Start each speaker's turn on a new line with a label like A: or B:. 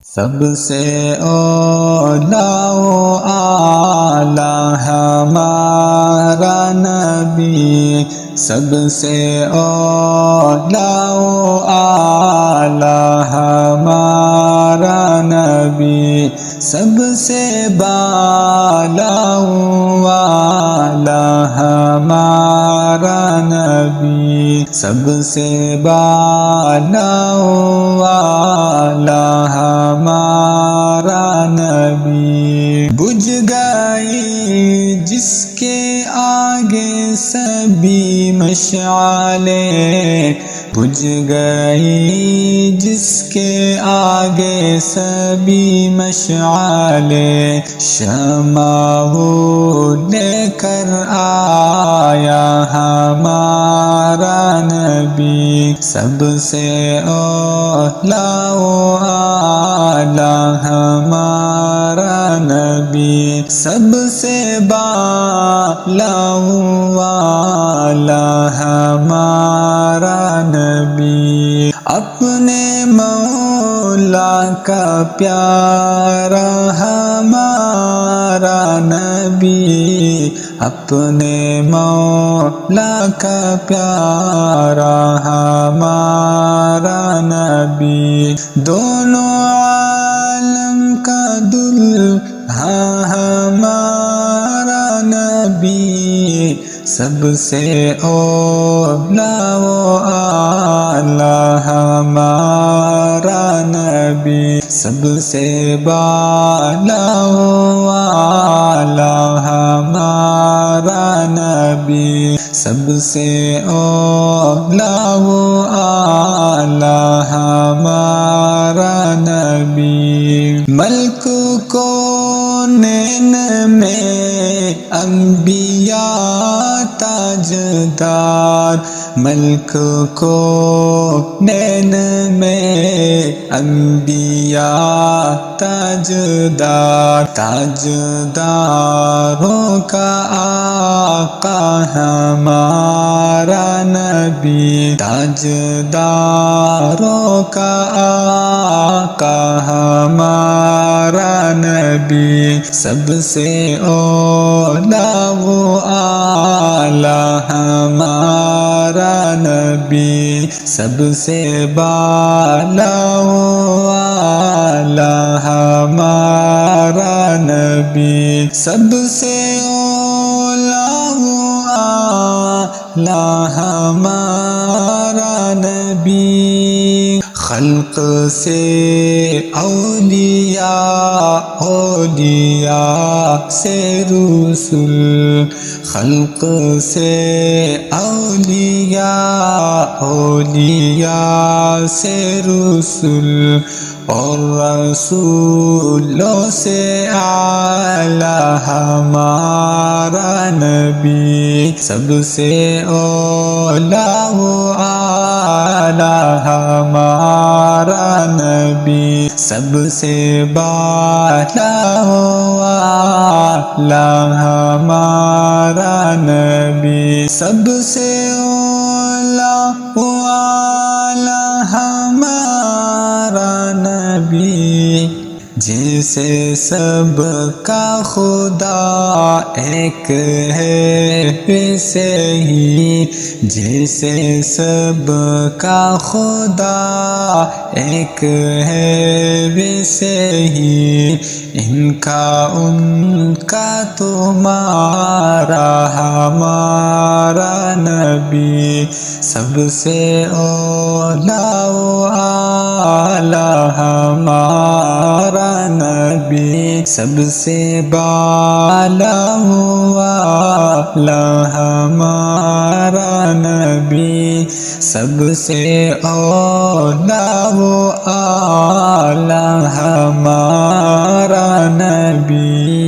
A: سب سے اولا و اعلی ہمارا نبی، سب سے اولا و اعلی ہمارا نبی، سب سے بالا و اعلی ہمارا نبی، سب سے بالا و اعلی ہمارا نبی۔ بجھ گئی جس کے آگے سبھی مشعلیں، بجھ گئی جس کے آگے سبھی مشعلیں، شمع وہ لے کر آیا ہمارا نبی، سب سے اولا و اعلی ہمارا نبی، سب سے بالا و اعلی ہمارا نبی، اپنے مولا کا پیارا ہمارا نبی، اپنے مولا کا پیارا ہمارا نبی، دونوں عالم کا دلہا ہمارا نبی، سب سے اولا و اعلی ہمارا نبی، سب سے بالا و اعلی ہمارا نبی، سب سے اولا و اعلی ہمارا نبی، ملک کونین میں انبیاء تاجدار، ملک کونین میں انبیاء تاجدار، تاجداروں کا آقا ہمارا نبی، تاجداروں کا آقا ہمارا نبی، سب سے اولا و اعلی ہمارا نبی، سب سے بالا و اعلی ہمارا نبی، سب سے اولا و اعلی ہمارا نبی، خلق سے اولیاء، اولیاء سے رسول، خلق سے اولیاء، اولیاء سے رسول، اور رسولوں سے اعلی ہمارا نبی، سب سے اولا و اعلی ہمارا نبی، سب سے بالا و اعلی ہمارا نبی، سب سے اولا و اعلی ہمارا نبی، جیسے سب کا خدا ایک ہے ویسے ہی، جیسے سب کا خدا ایک ہے ویسے ہی، ان کا ان کا تمہارا ہمارا نبی، سب سے اولا و اعلی ہمارا نبی، سب سے بالا و اعلی ہمارا نبی، سب سے اولا و اعلی ہمارا نبی۔